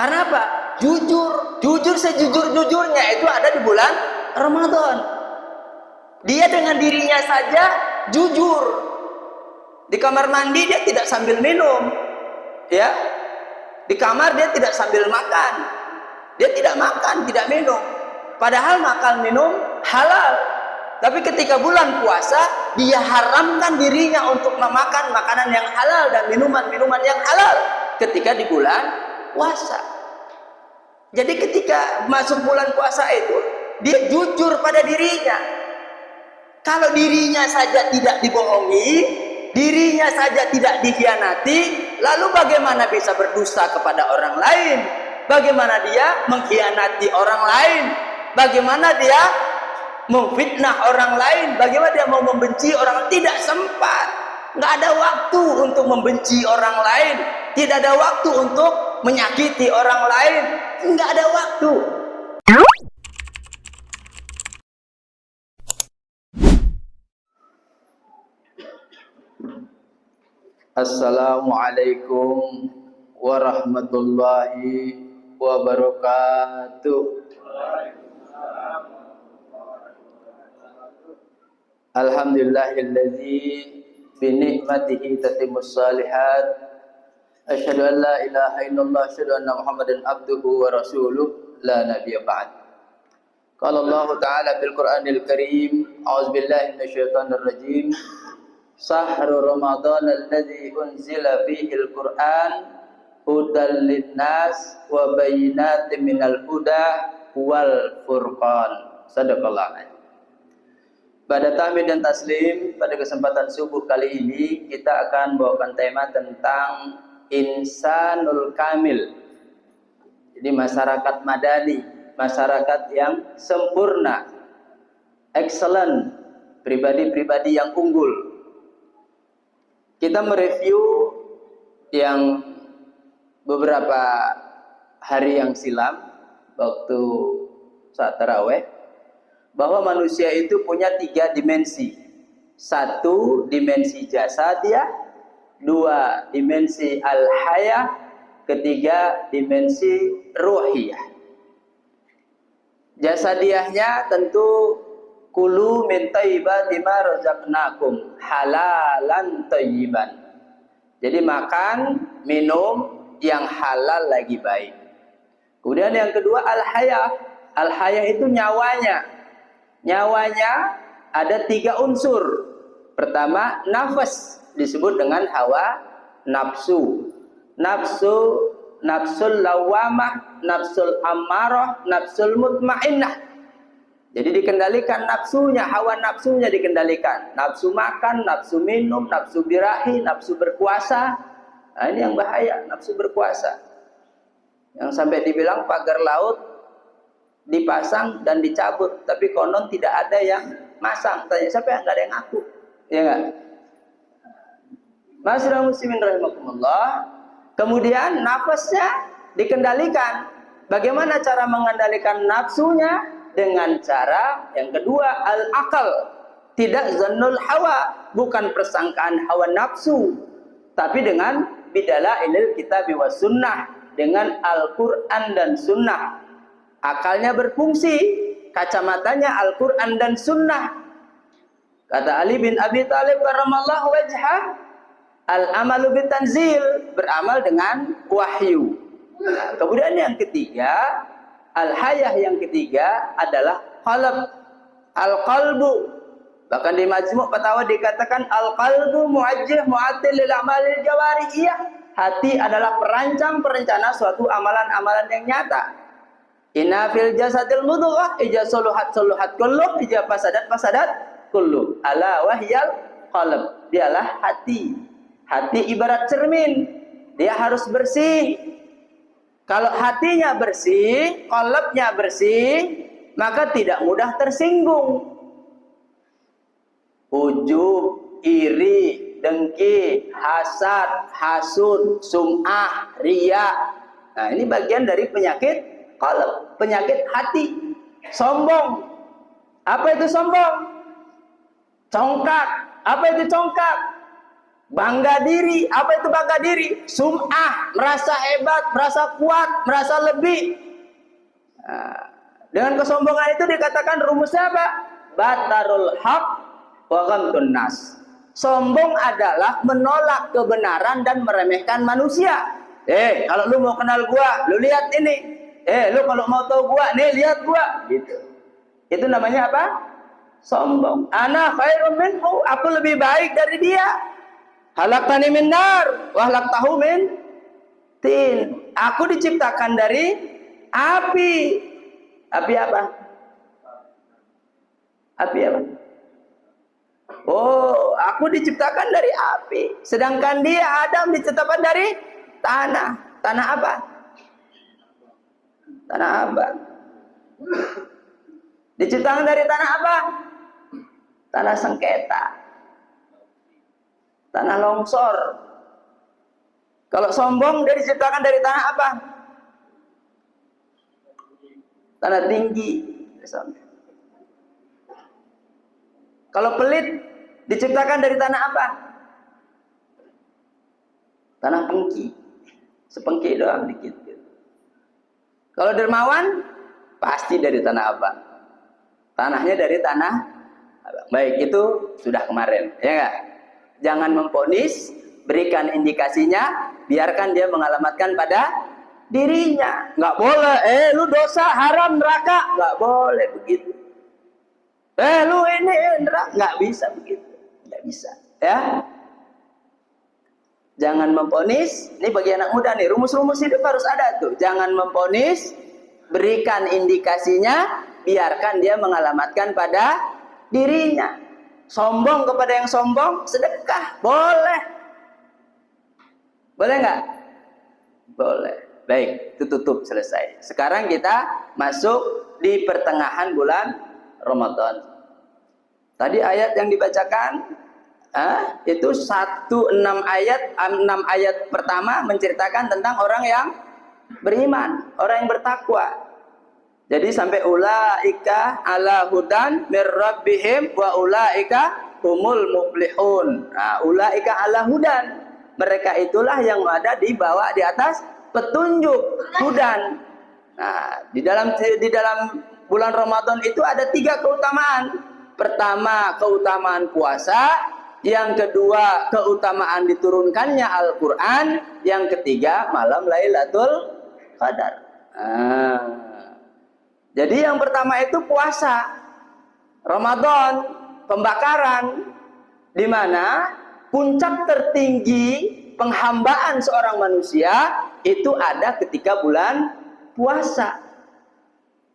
Karena apa? Jujur sejujur-jujurnya itu ada di bulan Ramadan. Dia dengan dirinya saja jujur. Di kamar mandi dia tidak sambil minum, ya. Di kamar dia tidak sambil makan. Dia tidak makan, tidak minum. Padahal makan minum halal. Tapi ketika bulan puasa, dia haramkan dirinya untuk memakan makanan yang halal dan minuman-minuman yang halal ketika di bulan puasa. Jadi ketika masuk bulan puasa itu, dia jujur pada dirinya. Kalau dirinya saja tidak dibohongi, dirinya saja tidak dikhianati, lalu bagaimana bisa berdusta kepada orang lain? Bagaimana dia mengkhianati orang lain? Bagaimana dia memfitnah orang lain? Bagaimana dia mau membenci orang lain? Tidak sempat. Nggak ada waktu untuk membenci orang lain. Tidak ada waktu untuk menyakiti orang lain. Nggak ada waktu. Assalamualaikum warahmatullahi wabarakatuh. Alhamdulillahilladzi bi ni'matihi tatimmus shalihat. Asyhadu an la ilaha illallah, asyhadu anna Muhammadan abduhu wa rasuluh, la nabiyya ba'd. Qala Allah Ta'ala fil Qur'anil Karim, a'udzubillahi minasyaitonir rajim. Sahru Ramadan alladzi unzila fihil Qur'an hudal linnas wa bayyinatin minal huda wal furqan. Sadaqallah. Pada tahmid dan taslim, pada kesempatan subuh kali ini kita akan bawakan tema tentang insanul kamil. Jadi masyarakat madani, masyarakat yang sempurna, excellent, pribadi-pribadi yang unggul. Kita mereview yang beberapa hari yang silam waktu saat tarawih, bahwa manusia itu punya 3 dimensi. 1 dimensi jasadiah, 2 dimensi al-hayah, 3 dimensi ruhiyah. Jasadiahnya tentu kulu min thayyibati ma razaqnakum halalan thayyiban. Jadi makan, minum yang halal lagi baik. Kemudian yang kedua al-hayah. Al-hayah itu nyawanya. Nyawanya ada 3 unsur. Pertama, nafas, disebut dengan hawa nafsu. Nafsul lawamah, nafsul ammarah, nafsul mutmainnah. Jadi dikendalikan nafsunya, hawa nafsunya dikendalikan. Nafsu makan, nafsu minum, nafsu birahi, nafsu berkuasa. Nah, ini yang bahaya, nafsu berkuasa. Yang sampai dibilang pagar laut dipasang dan dicabut, tapi konon tidak ada yang masang. Tanya siapa yang nggak ada yang ngaku, ya nggak? Masyaallah muslimin rahimakumullah. Kemudian nafasnya dikendalikan. Bagaimana cara mengendalikan nafsunya? Dengan cara yang kedua, al-akal. Tidak zannul hawa, bukan persangkaan hawa nafsu, tapi dengan bidalailil kitab was sunnah, dengan Al-Qur'an dan sunnah. Akalnya berfungsi, kacamatanya Al-Quran dan Sunnah. Kata Ali bin Abi Thalib karramallahu wajhah, al-amalu bitanzil, beramal dengan wahyu. Nah, kemudian yang ketiga, al-hayah yang ketiga adalah qalb, al-qalbu. Bahkan di Majmu' Fatawa dikatakan al-qalbu muajjih mu'attil lil a'malil jawarihiyah. Hati adalah perancang perencana suatu amalan-amalan yang nyata. Inna fil jasadil mudghah ija soluhat kulluh, ija fasadat kulluh. Ala wahyal qalb, dialah hati. Hati ibarat cermin, dia harus bersih. Kalau hatinya bersih, qalbnya bersih, maka tidak mudah tersinggung. Ujub, iri, dengki, hasad, hasud, sum'ah, riya. Nah, ini bagian dari penyakit qalb, penyakit hati. Sombong. Apa itu sombong? Congkak. Apa itu congkak? Bangga diri. Apa itu bangga diri? Sum'ah, merasa hebat, merasa kuat, merasa lebih. Nah, dengan kesombongan itu dikatakan rumusnya apa? Batarul haq wa ghamtun nas. Sombong adalah menolak kebenaran dan meremehkan manusia. Kalau lu mau kenal gua, lu lihat ini. Lu kalau mau tahu gua, nih lihat gua. Gitu. Itu namanya apa? Sombong. Ana khairun minhu, aku lebih baik dari dia. Halaqtani min nar wa halaqtahu min tin. Aku diciptakan dari api. Api apa? Api apa? Oh, aku diciptakan dari api. Sedangkan dia, Adam, diciptakan dari tanah. Tanah apa? Tanah apa? Diciptakan dari tanah apa? Tanah sengketa. Tanah longsor. Kalau sombong, dia diciptakan dari tanah apa? Tanah tinggi. Kalau pelit, diciptakan dari tanah apa? Tanah pengki. Sepengki doang dikit. Kalau dermawan, pasti dari tanah apa? Tanahnya dari tanah apa? Baik, itu sudah kemarin, ya enggak? Jangan memponis, berikan indikasinya, biarkan dia mengalamatkan pada dirinya. Nggak boleh, lu dosa, haram, neraka. Nggak boleh begitu. Lu ini neraka. Nggak bisa begitu. Nggak bisa. Ya. Jangan memponis. Ini bagi anak muda nih, rumus-rumus hidup harus ada tuh. Jangan memponis, berikan indikasinya, biarkan dia mengalamatkan pada dirinya. Sombong kepada yang sombong, sedekah. Boleh. Boleh nggak? Boleh. Baik, itu tutup, selesai. Sekarang kita masuk di pertengahan bulan Ramadan. Tadi ayat yang dibacakan, itu 6 ayat pertama menceritakan tentang orang yang beriman, orang yang bertakwa. Jadi sampai ulaika ala hudan mir rabbihim wa ulaika humul muflihun. Nah, ulaika ala hudan. Mereka itulah yang ada di atas petunjuk hudan. Nah, di dalam bulan Ramadan itu ada 3 keutamaan. Pertama, keutamaan puasa. Yang kedua, keutamaan diturunkannya Al-Quran. Yang ketiga, malam Lailatul Qadar. Jadi yang pertama itu puasa Ramadan, pembakaran, di mana puncak tertinggi penghambaan seorang manusia itu ada ketika bulan puasa.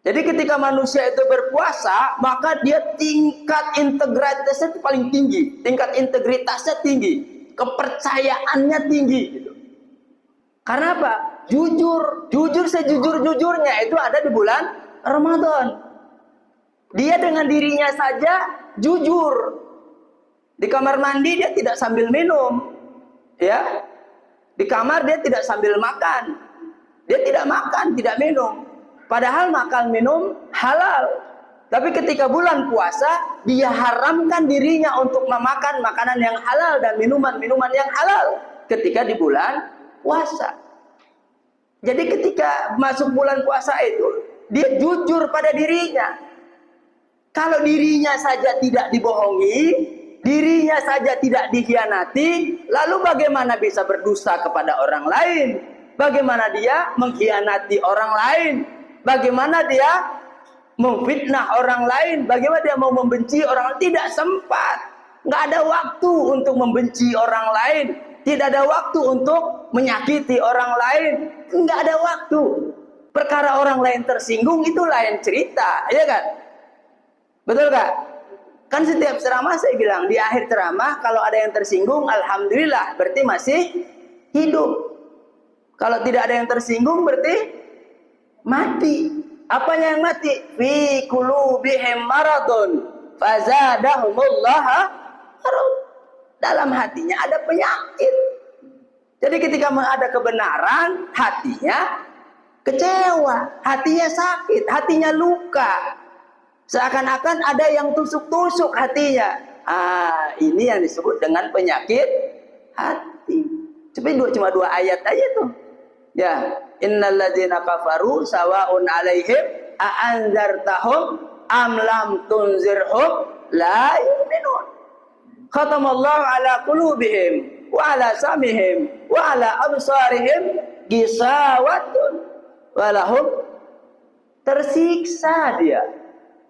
Jadi ketika manusia itu berpuasa, maka dia tingkat integritasnya itu paling tinggi, tingkat integritasnya tinggi, kepercayaannya tinggi gitu. Karena apa? Jujur sejujur-jujurnya itu ada di bulan Ramadan. Dia dengan dirinya saja jujur. Di kamar mandi dia tidak sambil minum, ya. Di kamar dia tidak sambil makan. Dia tidak makan, tidak minum. Padahal makan minum halal. Tapi ketika bulan puasa, dia haramkan dirinya untuk memakan makanan yang halal dan minuman-minuman yang halal ketika di bulan puasa. Jadi ketika masuk bulan puasa itu, dia jujur pada dirinya. Kalau dirinya saja tidak dibohongi, dirinya saja tidak dikhianati, lalu bagaimana bisa berdusta kepada orang lain? Bagaimana dia mengkhianati orang lain? Bagaimana dia memfitnah orang lain? Bagaimana dia mau membenci orang lain? Tidak sempat. Nggak ada waktu untuk membenci orang lain. Tidak ada waktu untuk menyakiti orang lain. Nggak ada waktu. Perkara orang lain tersinggung itu lain cerita, ya kan? Betul gak? Kan setiap ceramah saya bilang, di akhir ceramah kalau ada yang tersinggung, alhamdulillah, berarti masih hidup. Kalau tidak ada yang tersinggung, berarti mati. Apanya yang mati? Fi qulubihim maradun fazadahumullaha marad. Dalam hatinya ada penyakit. Jadi ketika ada kebenaran, hatinya kecewa, hatinya sakit, hatinya luka. Seakan-akan ada yang tusuk-tusuk hatinya. Ini yang disebut dengan penyakit hati. Cuma dua ayat aja tuh. Ya, innal ladzina kafaru sawaun alaihim a anzartahum am lam tunzirhum la yu'minun. Khatamallahu ala qulubihim wa ala samihim wa ala absarihim gisawatun walahum, tersiksa dia.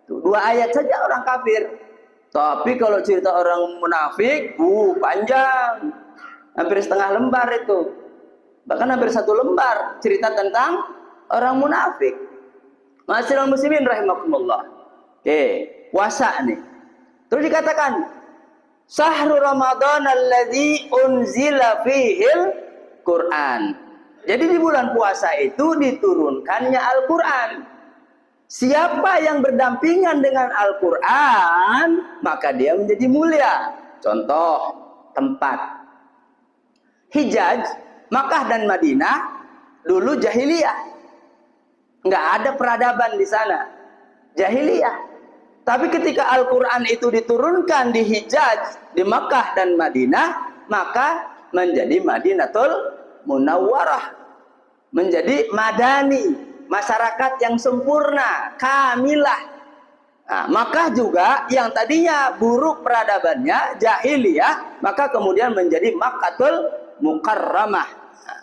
Tuh, dua ayat saja orang kafir. Tapi kalau cerita orang munafik, panjang. Hampir setengah lembar itu. Bahkan hampir satu lembar cerita tentang orang munafik. Ma'asyiral muslimin rahimakumullah. Oke, puasa nih. Terus dikatakan, Syahrul Ramadan alladzi unzila fihil Quran. Jadi di bulan puasa itu diturunkannya Al-Quran. Siapa yang berdampingan dengan Al-Quran, maka dia menjadi mulia. Contoh, tempat. Hijaz, Makkah dan Madinah, dulu jahiliyah. Nggak ada peradaban di sana. Jahiliyah. Tapi ketika Al-Quran itu diturunkan di Hijaz, di Makkah dan Madinah, maka menjadi Madinatul Munawwarah. Menjadi madani. Masyarakat yang sempurna, kamilah. Nah, maka juga yang tadinya buruk peradabannya, jahiliyah, maka kemudian menjadi Makkatul Mukarramah. Nah,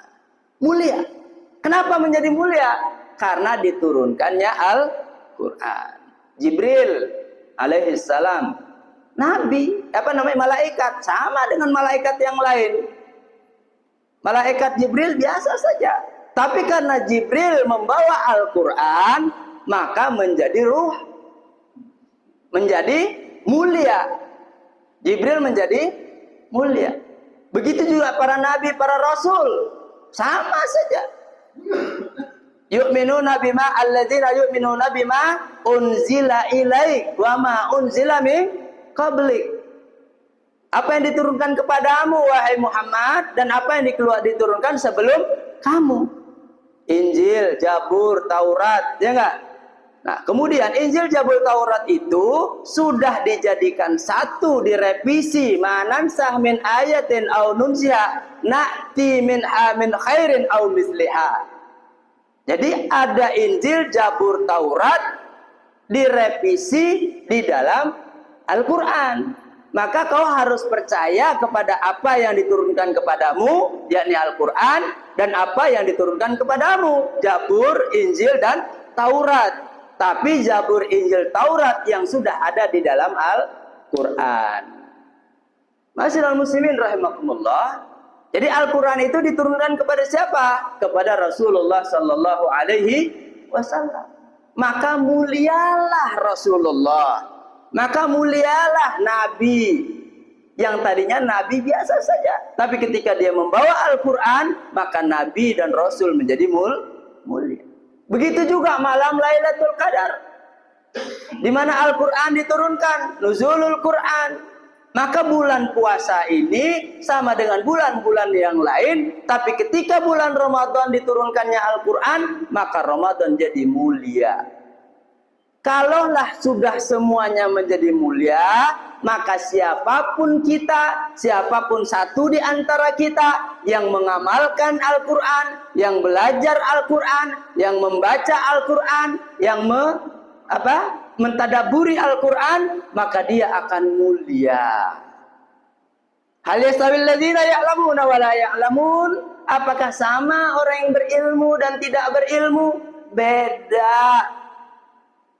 mulia. Kenapa menjadi mulia? Karena diturunkannya Al-Quran. Jibril alaihissalam, Nabi, malaikat, sama dengan malaikat yang lain. Malaikat Jibril biasa saja. Tapi karena Jibril membawa Al-Quran, maka menjadi ruh. Menjadi mulia. Jibril menjadi mulia. Begitu juga para nabi, para rasul. Sama saja. Yu'minuna bima alladzina yu'minuna bima unzila ilaik wa ma unzila min qablik. Apa yang diturunkan kepadamu wahai Muhammad, dan apa yang diturunkan sebelum kamu. Injil, Zabur, Taurat, ya enggak? Nah, kemudian Injil, Zabur, Taurat itu sudah dijadikan satu, direvisi. Manansah min ayatin au nunsiha na'ti min khairin au misliha. Jadi ada Injil, Zabur, Taurat direvisi di dalam Al-Quran. Maka kau harus percaya kepada apa yang diturunkan kepadamu, yakni Al-Quran, dan apa yang diturunkan kepadamu, Zabur, Injil, dan Taurat. Tapi Zabur, Injil, Taurat yang sudah ada di dalam Al-Quran. Ma'asyiral muslimin rahimakumullah. Jadi Al-Quran itu diturunkan kepada siapa? Kepada Rasulullah sallallahu alaihi wasallam. Maka mulialah Rasulullah. Maka mulialah Nabi. Yang tadinya Nabi biasa saja. Tapi ketika dia membawa Al-Quran, maka Nabi dan Rasul menjadi mulia. Begitu juga malam Lailatul Qadar. Di mana Al-Quran diturunkan. Nuzulul Quran. Maka bulan puasa ini sama dengan bulan-bulan yang lain. Tapi ketika bulan Ramadan diturunkannya Al-Quran, maka Ramadan jadi mulia. Kalaulah sudah semuanya menjadi mulia, maka siapapun kita, siapapun satu di antara kita yang mengamalkan Al-Quran, yang belajar Al-Quran, yang membaca Al-Quran, yang mentadaburi Al-Quran, maka dia akan mulia. Hal yastawil ladzina ya'lamuna wa la ya'lamun? Apakah sama orang yang berilmu dan tidak berilmu? Beda.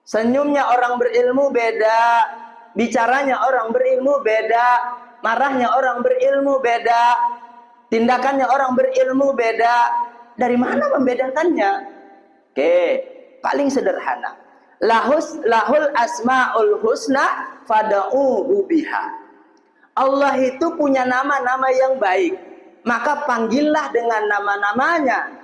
Senyumnya orang berilmu beda, bicaranya orang berilmu beda, marahnya orang berilmu beda, tindakannya orang berilmu beda. Dari mana membedakannya? Oke, paling sederhana. Lahul asmaul husna fada'uhu biha. Allah itu punya nama-nama yang baik, maka panggillah dengan nama-namanya.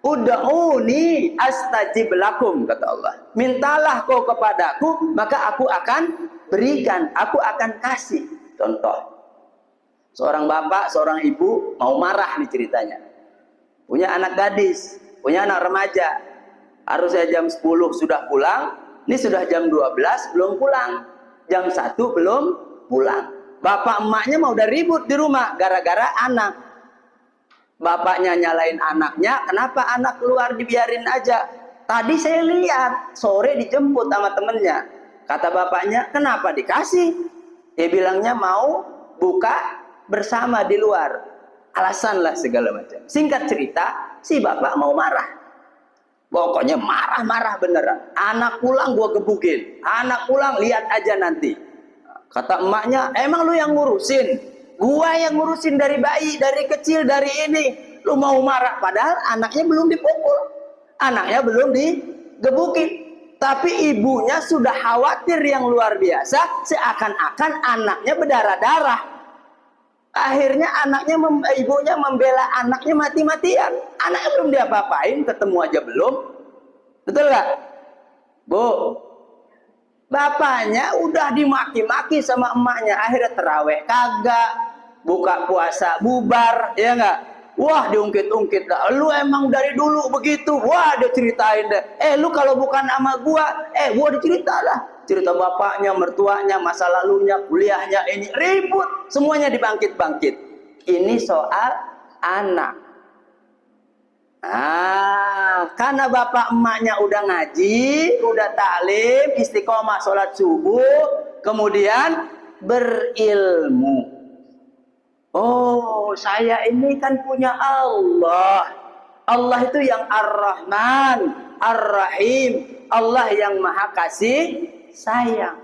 Ud'uni astajib lakum, kata Allah. Mintalah kau kepadaku, maka aku akan berikan, aku akan kasih. Contoh, seorang bapak, seorang ibu mau marah nih ceritanya. Punya anak gadis, punya anak remaja. Harusnya jam 10 sudah pulang, ini sudah jam 12 belum pulang. Jam 1 belum pulang. Bapak emaknya mau udah ribut di rumah gara-gara anak. Bapaknya nyalain anaknya, kenapa anak keluar dibiarin aja? Tadi saya lihat, sore dijemput sama temennya. Kata bapaknya, kenapa dikasih? Dia bilangnya mau buka bersama di luar. Alasan lah segala macam. Singkat cerita, si bapak mau marah. Pokoknya marah-marah beneran. Anak pulang gua gebukin. Anak pulang lihat aja nanti. Kata emaknya, emang lu yang ngurusin? Gua yang ngurusin dari bayi, dari kecil, dari ini. Lu mau marah, padahal anaknya belum dipukul. Anaknya belum digebukin. Tapi ibunya sudah khawatir yang luar biasa. Seakan-akan anaknya berdarah-darah. Akhirnya ibunya membela anaknya mati-matian. Anaknya belum diapa-apain, ketemu aja belum. Betul gak? Bu, bapaknya udah dimaki-maki sama emaknya. Akhirnya terawih kagak, buka puasa bubar, ya enggak? Wah, diungkit-ungkit dah. Lu emang dari dulu begitu. Wah, dia ceritain deh. Lu kalau bukan sama gua, gua dicerita lah. Cerita bapaknya, mertuanya, masa lalunya, kuliahnya, ini ribut. Semuanya dibangkit-bangkit. Ini soal anak. Karena bapak emaknya udah ngaji, udah taklim, istiqomah sholat subuh, kemudian berilmu. Oh, saya ini kan punya Allah. Allah itu yang Ar-Rahman, Ar-Rahim. Allah yang Maha Kasih Sayang.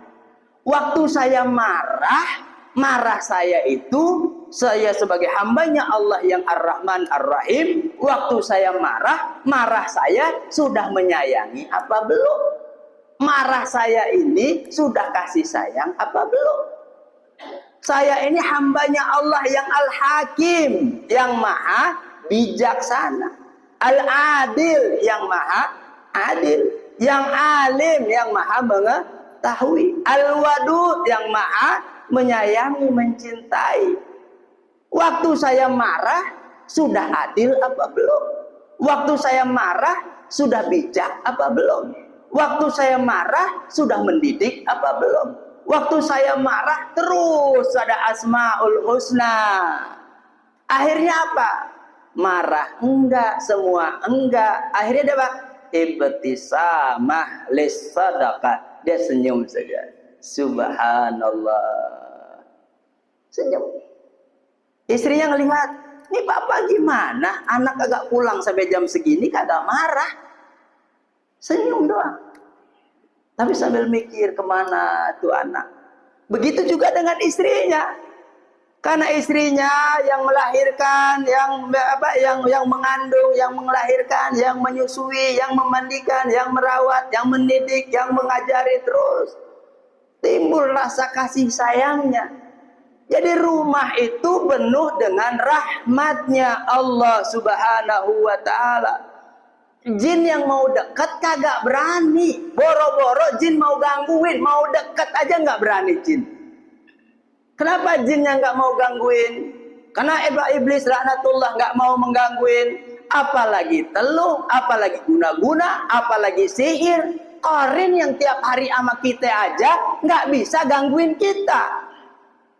Waktu saya marah saya itu, saya sebagai hambanya Allah yang Ar-Rahman Ar-Rahim. Waktu saya marah saya sudah menyayangi apa belum? Marah saya ini sudah kasih sayang apa belum? Saya ini hambanya Allah yang Al-Hakim, yang Maha Bijaksana. Al-Adil, yang Maha Adil. Yang Alim, yang Maha Mengetahui. Al-Wadud, yang Maha menyayangi, mencintai. Waktu saya marah, sudah adil apa belum? Waktu saya marah, sudah bijak apa belum? Waktu saya marah, sudah mendidik apa belum? Waktu saya marah, terus ada Asmaul Husna. Akhirnya apa? Marah enggak, semua enggak. Akhirnya dia apa? Ibtisamah lis-sadaqah. Dia senyum saja. Subhanallah. Senyum. Istrinya ngelihat, ini bapak gimana? Anak kagak pulang sampai jam segini kagak marah. Senyum doang. Tapi sambil mikir kemana tuh anak. Begitu juga dengan istrinya. Karena istrinya yang melahirkan, yang mengandung, yang melahirkan, yang menyusui, yang memandikan, yang merawat, yang mendidik, yang mengajari terus. Timbul rasa kasih sayangnya. Jadi rumah itu penuh dengan rahmatnya Allah Subhanahu wa ta'ala. Jin yang mau dekat kagak berani. Boro-boro jin mau gangguin, mau dekat aja nggak berani jin. Kenapa jin yang nggak mau gangguin? Karena iblis laknatullah nggak mau menggangguin. Apalagi teluh, apalagi guna-guna, apalagi sihir. Korin yang tiap hari sama kita aja nggak bisa gangguin kita.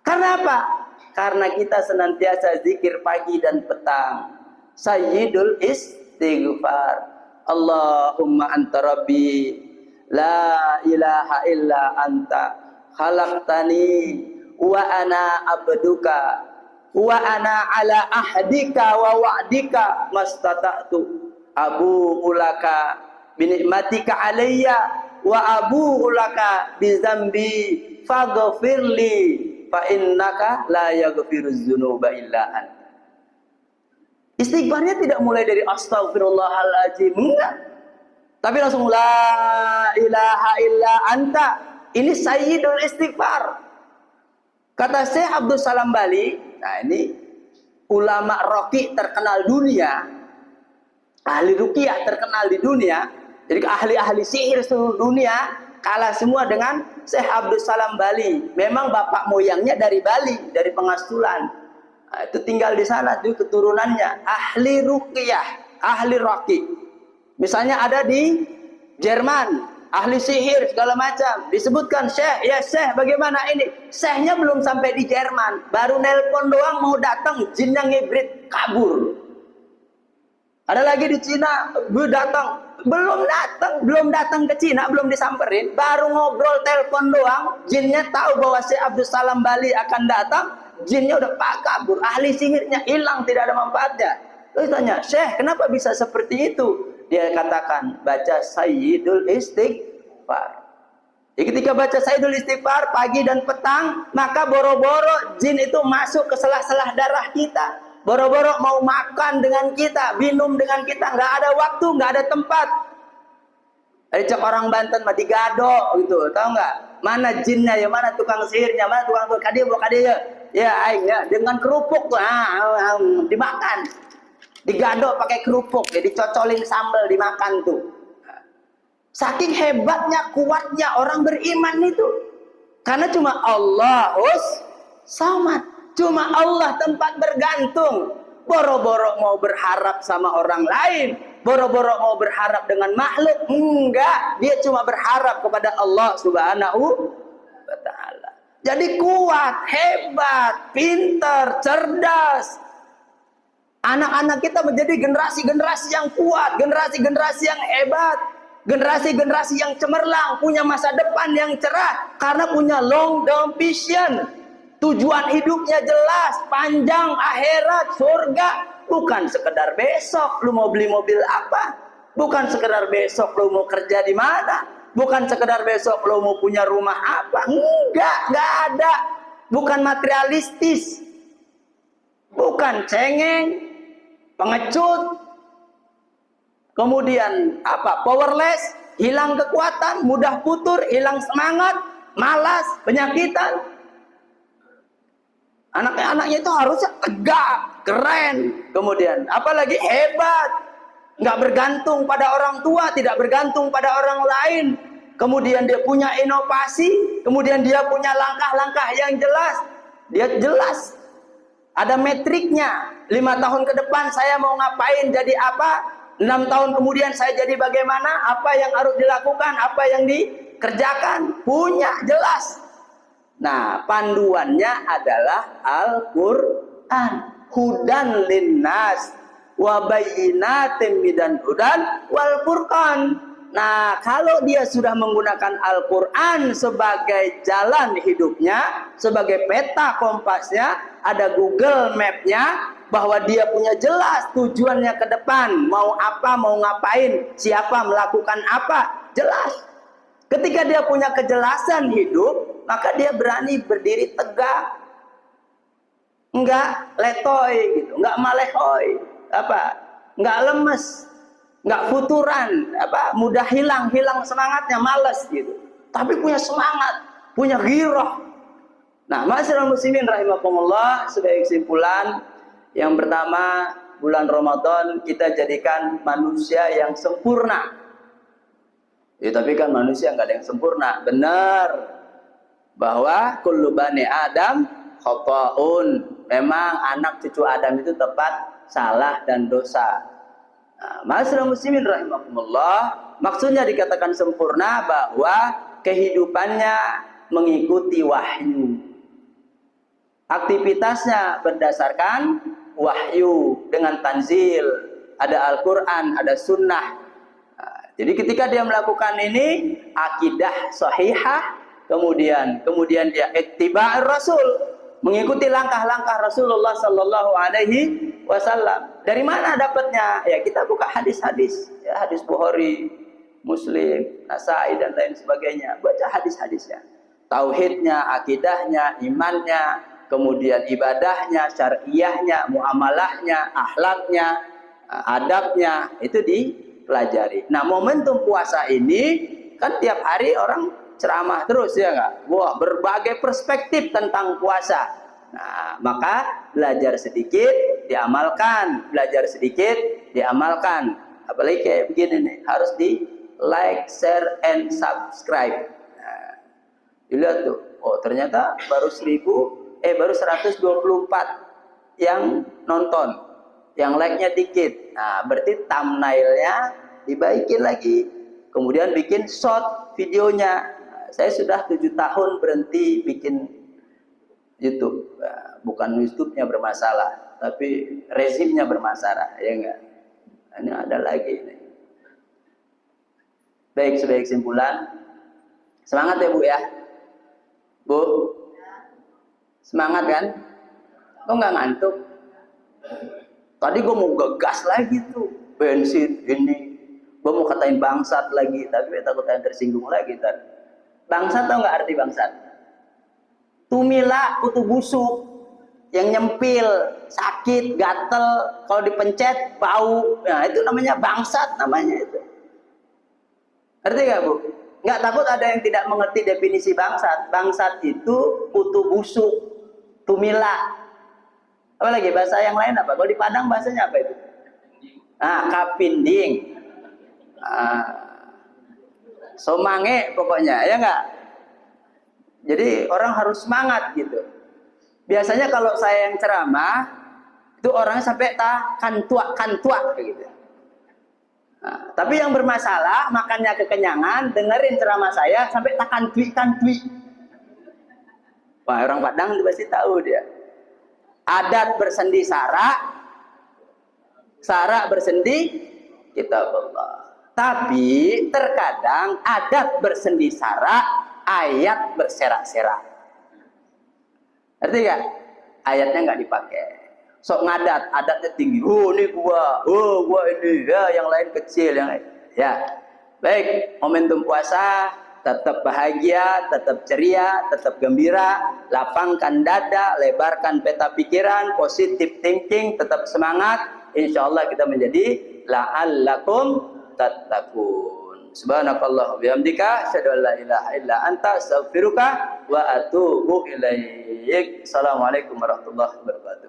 Karena apa? Karena kita senantiasa zikir pagi dan petang. Sayyidul istighfar. Allahumma anta rabbi la ilaha illa anta khalaqtani wa ana abduka wa ana ala ahdika wa wa'dika mastata'tu abu ulaka binikmatika alayya wa abu ulaka bizambi faghfirli fa innaka la yaghfiruz dzunuba illa anta. Istighfarnya tidak mulai dari astaghfirullahaladzim, enggak. Tapi langsung la ilaha illa anta. Ini sayyidul istighfar. Kata Syekh Abdul Salam Bali, nah ini ulama roqi terkenal dunia, ahli ruqyah terkenal di dunia. Jadi ahli-ahli sihir seluruh dunia kalah semua dengan Syekh Abdul Salam Bali. Memang bapak moyangnya dari Bali, dari Pengastulan. Nah, itu tinggal di sana tuh keturunannya ahli ruqyah, ahli roqi. Misalnya ada di Jerman, ahli sihir segala macam. Disebutkan syekh, ya syekh bagaimana ini? Syekhnya belum sampai di Jerman, baru nelpon doang mau datang, jinnya ngibrit kabur. Ada lagi di Cina, belum datang ke Cina, belum disamperin, baru ngobrol telepon doang, jinnya tahu bahwa Syekh Abdul Salam Bali akan datang, jinnya udah kabur, ahli sihirnya hilang, tidak ada manfaatnya. Terus tanya, Syekh kenapa bisa seperti itu? Dia katakan, baca Sayyidul Istighfar. Jadi ketika baca Sayyidul Istighfar pagi dan petang, maka boro-boro jin itu masuk ke sela-sela darah kita. Boro-boro mau makan dengan kita, minum dengan kita, nggak ada waktu, nggak ada tempat. Ada cek orang Banten mah digado gitu, tahu nggak? Mana jinnya ya, mana tukang sihirnya, mana tukang kadia buat kadia ya, ya dengan kerupuk tuh, dimakan, digado pakai kerupuk, ya dicocolin sambal dimakan tuh. Saking hebatnya, kuatnya orang beriman itu, karena cuma Allahus Samad. Cuma Allah tempat bergantung. Boro-boro mau berharap sama orang lain, boro-boro mau berharap dengan makhluk, enggak. Dia cuma berharap kepada Allah Subhanahu wa ta'ala. Jadi kuat, hebat, pintar, cerdas. Anak-anak kita menjadi generasi-generasi yang kuat, generasi-generasi yang hebat, generasi-generasi yang cemerlang, punya masa depan yang cerah karena punya long term vision. Tujuan hidupnya jelas, panjang, akhirat, surga. Bukan sekedar besok lu mau beli mobil apa, bukan sekedar besok lu mau kerja di mana, bukan sekedar besok lu mau punya rumah apa. Enggak ada. Bukan materialistis, bukan cengeng, pengecut, kemudian powerless, hilang kekuatan, mudah putur, hilang semangat, malas, penyakitan. Anak-anaknya itu harusnya tegak, keren, kemudian apalagi hebat, nggak bergantung pada orang tua, tidak bergantung pada orang lain, kemudian dia punya inovasi, kemudian dia punya langkah-langkah yang jelas, dia jelas ada metriknya. 5 tahun ke depan saya mau ngapain, jadi apa, 6 tahun kemudian saya jadi bagaimana, apa yang harus dilakukan, apa yang dikerjakan, punya jelas. Nah, panduannya adalah Al-Quran. Hudan linnas wa bayyinatin minal hudan wal furqan. Nah, kalau dia sudah menggunakan Al-Quran sebagai jalan hidupnya, sebagai peta kompasnya, ada Google Map-nya, bahwa dia punya jelas tujuannya ke depan, mau apa, mau ngapain, siapa melakukan apa, jelas. Ketika dia punya kejelasan hidup, maka dia berani berdiri tegak, enggak letoy gitu, enggak malehoi, enggak lemes, enggak futuran, mudah hilang semangatnya, males gitu. Tapi punya semangat, punya ghirah. Nah, ma'asyiral muslimin rahimakumullah, sebagai kesimpulan, yang pertama, bulan Ramadan kita jadikan manusia yang sempurna. Ya, tapi kan manusia nggak ada yang sempurna. Benar bahwa kullu bani Adam khata'un. Memang anak cucu Adam itu tepat salah dan dosa. Nah, ma'asyiral muslimin rahimakumullah, maksudnya dikatakan sempurna bahwa kehidupannya mengikuti wahyu. Aktivitasnya berdasarkan wahyu dengan tanzil. Ada Al-Quran, ada sunnah. Jadi ketika dia melakukan ini, akidah sahihah, kemudian dia ittiba' Rasul, mengikuti langkah-langkah Rasulullah sallallahu alaihi wasallam. Dari mana dapatnya? Ya kita buka hadis-hadis, ya hadis Bukhari, Muslim, Nasai dan lain sebagainya. Baca hadis-hadisnya. Tauhidnya, akidahnya, imannya, kemudian ibadahnya, syariahnya, muamalahnya, akhlaknya, adabnya, itu dipelajari. Nah, momentum puasa ini kan tiap hari orang ceramah terus, ya nggak? Wah, berbagai perspektif tentang puasa. Nah, maka belajar sedikit diamalkan, belajar sedikit diamalkan. Apalagi kayak begini nih, harus di like, share, and subscribe. Nah, dilihat tuh, oh ternyata baru 124 yang nonton, yang like-nya dikit. Nah, berarti thumbnailnya dibaikin lagi. kemudian bikin short videonya. Saya sudah 7 tahun berhenti bikin YouTube. Bukan YouTube-nya bermasalah, tapi rezimnya bermasalah, ya enggak? Ini ada lagi ini. Baik, sebagai kesimpulan, semangat ya Bu ya. Bu, semangat kan? Kok nggak ngantuk? Tadi gue mau gegas lagi tuh, bensin ini. Gue mau katain bangsat lagi, tapi takut kalian tersinggung lagi tadi. Bangsat tau nggak arti bangsat? Tumila, kutu busuk, yang nyempil, sakit, gatel, kalau dipencet bau. Nah itu namanya bangsat namanya itu. Ngerti nggak Bu? Nggak takut ada yang tidak mengerti definisi bangsat. Bangsat itu kutu busuk, tumila. Apa lagi bahasa yang lain apa? Kalau di Padang bahasanya apa itu? Kapinding. Somange pokoknya, ya nggak? Jadi orang harus semangat gitu. Biasanya kalau saya yang ceramah, itu orangnya sampai kantua gitu. Tapi yang bermasalah, makannya kekenyangan, dengerin ceramah saya sampai kantui. Wah, orang Padang pasti tahu dia. Adat bersendi sara bersendi kitab Allah. Tapi terkadang adat bersendi sara, ayat berserak-serak. Ngerti gak? Ayatnya nggak dipakai. Sok ngadat, adatnya tinggi. Ini gua ini, ya yang lain kecil, yang lain. Ya, baik. Momentum puasa, tetap bahagia, tetap ceria, tetap gembira, lapangkan dada, lebarkan peta pikiran, positive thinking, tetap semangat. Insya Allah kita menjadi la'allakum tattaqun. Subhanakallah bihamdika asyhadu an la ilaha illa anta astaghfiruka wa atubu ilaik. Assalamualaikum warahmatullahi wabarakatuh.